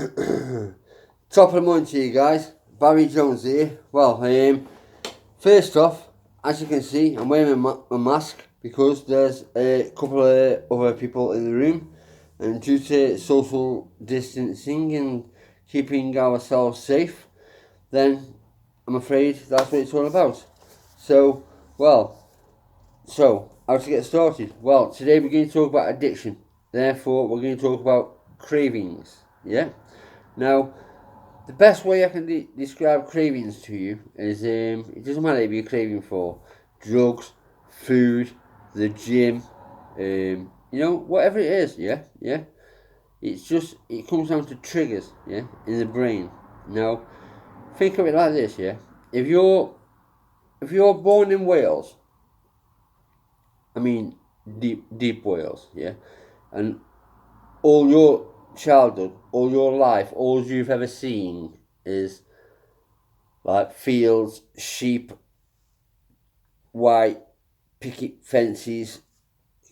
Top of the morning to you guys. Barry Jones here. Well, first off, as you can see, I'm wearing a mask because there's a couple of other people in the room, and due to social distancing and keeping ourselves safe, then I'm afraid that's what it's all about. So, how to get started? Well, today we're going to talk about addiction. Therefore, we're going to talk about cravings. Yeah. Now, the best way I can describe cravings to you is it doesn't matter if you're craving for drugs, food, the gym, whatever it is. Yeah. It comes down to triggers. Yeah, in the brain. Now, think of it like this. Yeah, if you're born in Wales, I mean deep Wales. Yeah, and all your childhood, all your life, all you've ever seen is like fields, sheep, white picket fences,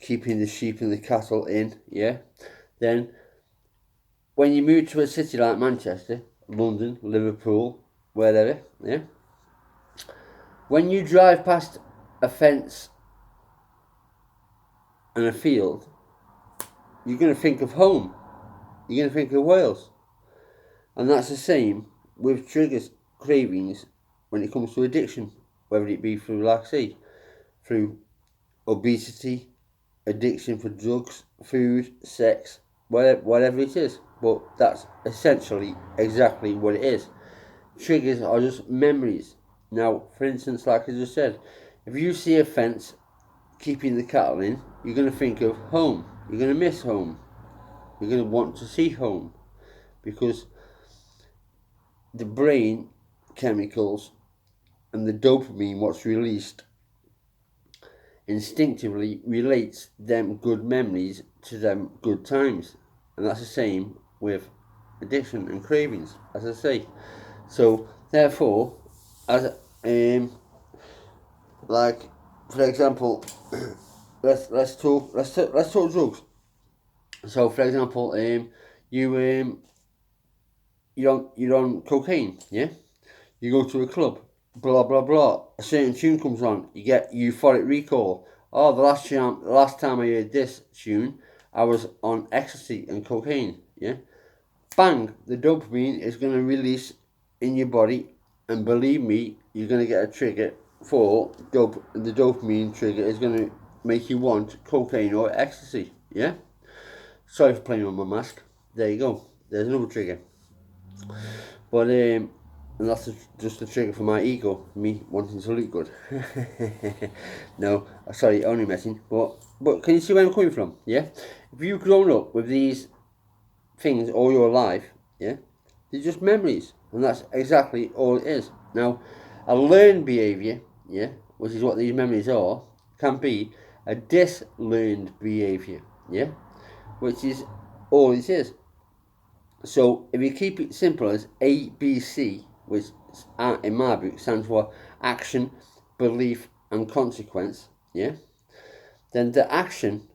keeping the sheep and the cattle in, yeah. Then when you move to a city like Manchester, London, Liverpool, wherever, yeah. When you drive past a fence and a field, you're going to think of home. You're going to think of Wales. And that's the same with triggers, cravings, when it comes to addiction, whether it be through, like I say, through obesity, addiction for drugs, food, sex, whatever it is. But that's essentially exactly what it is. Triggers are just memories. Now, for instance, like I just said, if you see a fence keeping the cattle in, you're going to think of home. You're going to miss home. You're going to want to see home because the brain chemicals and the dopamine, what's released, instinctively relates them good memories to them good times. And that's the same with addiction and cravings, as I say. So therefore, as like for example, let's talk drugs. So for example, you're on cocaine, yeah. You go to a club, blah blah blah. A certain tune comes on, you get euphoric recall. Oh, the last time I heard this tune, I was on ecstasy and cocaine. Yeah, bang, the dopamine is going to release in your body, and believe me, you're going to get a trigger for the dopamine trigger is going to make you want cocaine or ecstasy. Yeah. Sorry for playing on my mask. There you go. There's another trigger. But and that's just a trigger for my ego, me wanting to look good. No, sorry, only messing. But can you see where I'm coming from? Yeah, if you've grown up with these things all your life, yeah, they're just memories, and that's exactly all it is. Now, a learned behaviour, yeah, which is what these memories are, can be a dislearned behaviour, yeah, which is all it is. So if you keep it simple as ABC, which in my book stands for action, belief, and consequence, yeah, then the action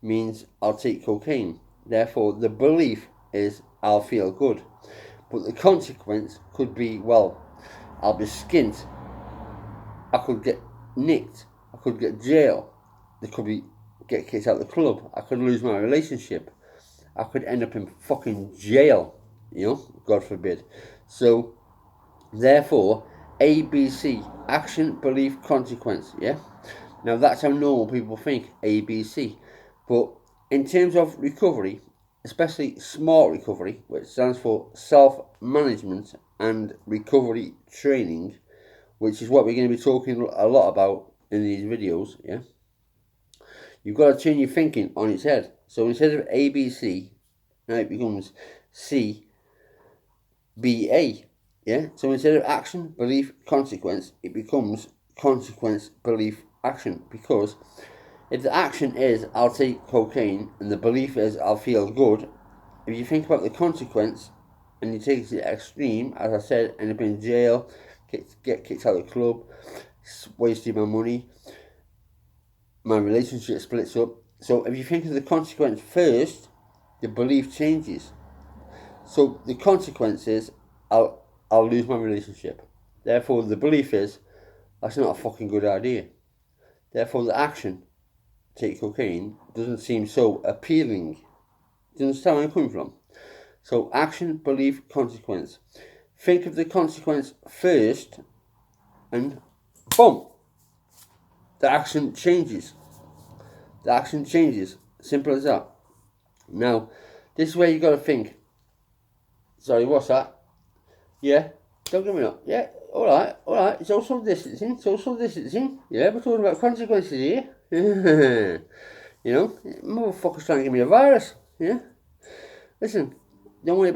means I'll take cocaine. Therefore, the belief is I'll feel good. But the consequence could be, well, I'll be skint. I could get nicked. I could get jail. They could be get kicked out of the club. I could lose my relationship. I could end up in fucking jail, God forbid. So, therefore, ABC, action, belief, consequence, yeah? Now, that's how normal people think, ABC. But in terms of recovery, especially smart recovery, which stands for self-management and recovery training, which is what we're going to be talking a lot about in these videos, yeah? You've got to turn your thinking on its head. So instead of ABC, now it becomes CBA. Yeah? So instead of action, belief, consequence, it becomes consequence, belief, action. Because if the action is I'll take cocaine and the belief is I'll feel good, if you think about the consequence and you take it to the extreme, as I said, end up in jail, get kicked out of the club, wasting my money, my relationship splits up. So if you think of the consequence first, the belief changes. So the consequence is I'll lose my relationship. Therefore, the belief is that's not a fucking good idea. Therefore, the action, take cocaine, doesn't seem so appealing. Do you understand where I'm coming from? So action, belief, consequence. Think of the consequence first, and boom, the action changes. The action changes. Simple as that. Now, this is where you got to think. Sorry, what's that? Yeah, don't get me wrong. Yeah, alright. Social distancing. Yeah, we're talking about consequences here. You know, motherfuckers trying to give me a virus. Yeah. Listen, don't worry.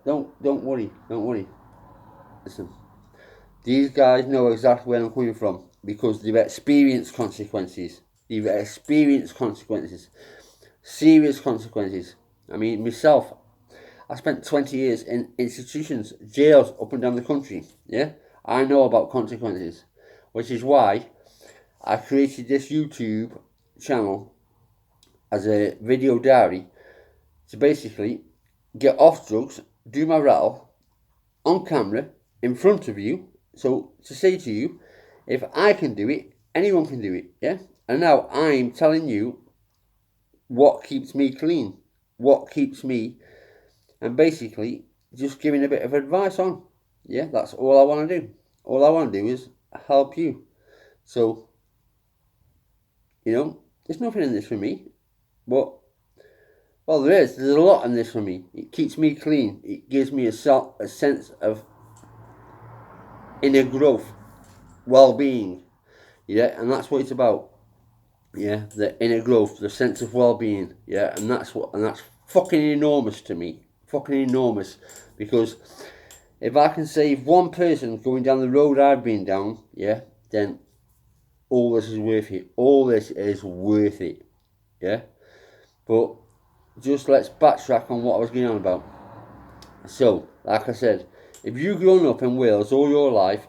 Don't worry. Listen, these guys know exactly where I'm coming from because they've experienced consequences. Serious consequences. I mean, myself, I spent 20 years in institutions, jails up and down the country. Yeah, I know about consequences, which is why I created this YouTube channel as a video diary to basically get off drugs, do my rattle on camera in front of you. So to say to you, if I can do it, anyone can do it. Yeah, and now I'm telling you what keeps me clean, what keeps me, and basically just giving a bit of advice on. Yeah, that's all I want to do. All I want to do is help you. So, there's nothing in this for me, but, well, there's a lot in this for me. It keeps me clean. It gives me a sense of inner growth, well-being. Yeah, and that's what it's about. Yeah, the inner growth, the sense of well-being. Yeah, and that's fucking enormous to me. Fucking enormous, because if I can save one person going down the road I've been down, yeah, then all this is worth it. All this is worth it. Yeah, but just let's backtrack on what I was going on about. So, like I said, if you've grown up in Wales all your life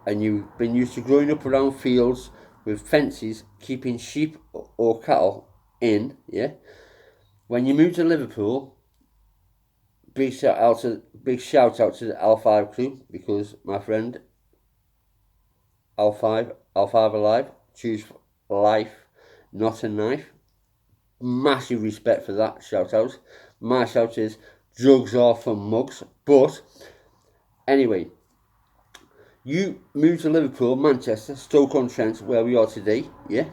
and you've been used to growing up around fields with fences keeping sheep or cattle in, yeah, when you move to Liverpool, big shout out to the L5 crew, because my friend L5 alive, choose life, not a knife. Massive respect for that shout out. My shout is drugs are for mugs. But anyway, you move to Liverpool, Manchester, Stoke-on-Trent, where we are today, yeah?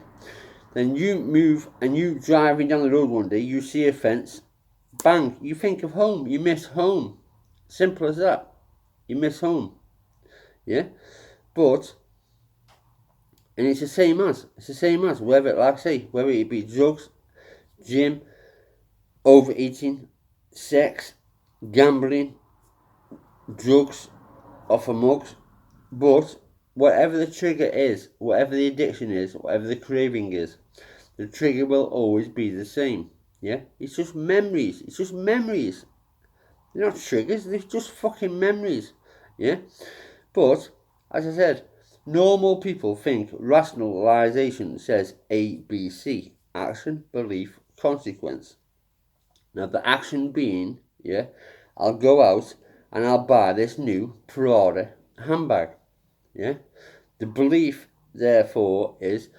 Then you move and you driving down the road one day, you see a fence, bang, you think of home, you miss home. Simple as that. You miss home. Yeah? But, and it's the same as, whether, like I say, whether it be drugs, gym, overeating, sex, gambling, drugs, or for mugs, but whatever the trigger is, whatever the addiction is, whatever the craving is, the trigger will always be the same. Yeah? It's just memories. They're not triggers, they're just fucking memories. Yeah? But, as I said, normal people think rationalization says ABC. Action, belief, consequence. Now, the action being, yeah, I'll go out and I'll buy this new Prada handbag. Yeah? The belief, therefore, is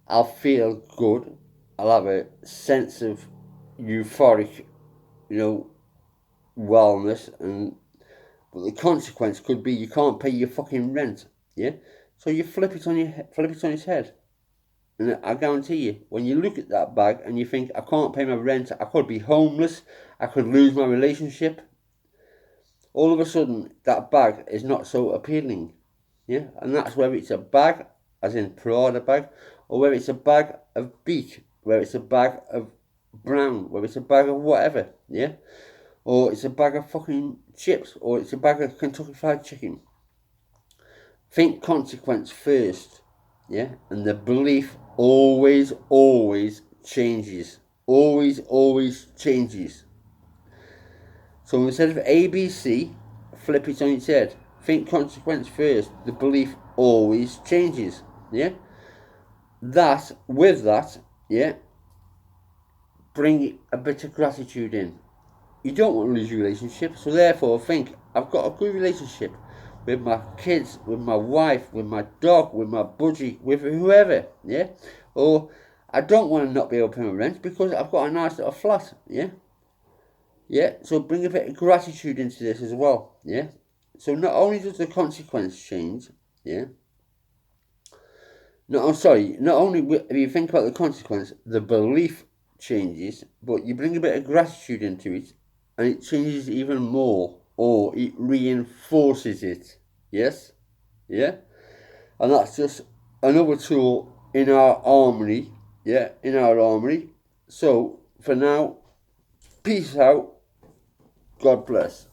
I'll feel good. I'll have a sense of euphoric, wellness, but the consequence could be you can't pay your fucking rent. Yeah? So you flip it on its head. And I guarantee you, when you look at that bag and you think, I can't pay my rent, I could be homeless, I could lose my relationship, all of a sudden that bag is not so appealing. Yeah, and that's whether it's a bag, as in Prada bag, or whether it's a bag of beak, whether it's a bag of brown, whether it's a bag of whatever, yeah, or it's a bag of fucking chips, or it's a bag of Kentucky Fried Chicken. Think consequence first, yeah, and the belief always changes, always changes. So instead of ABC, flip it on its head. Think consequence first. The belief always changes. Yeah? With that, yeah, bring a bit of gratitude in. you don't want to lose your relationship. So therefore, think I've got a good relationship with my kids, with my wife, with my dog, with my budgie, with whoever, yeah. Or I don't want to not be able to pay my rent because I've got a nice little flat, yeah. Yeah, so bring a bit of gratitude into this as well, yeah. So not only does the consequence change, yeah. No, I'm sorry. Not only if you think about the consequence, the belief changes, but you bring a bit of gratitude into it, and it changes even more, or it reinforces it. Yes, yeah, and that's just another tool in our armory. Yeah, in our armory. So for now, peace out. God bless.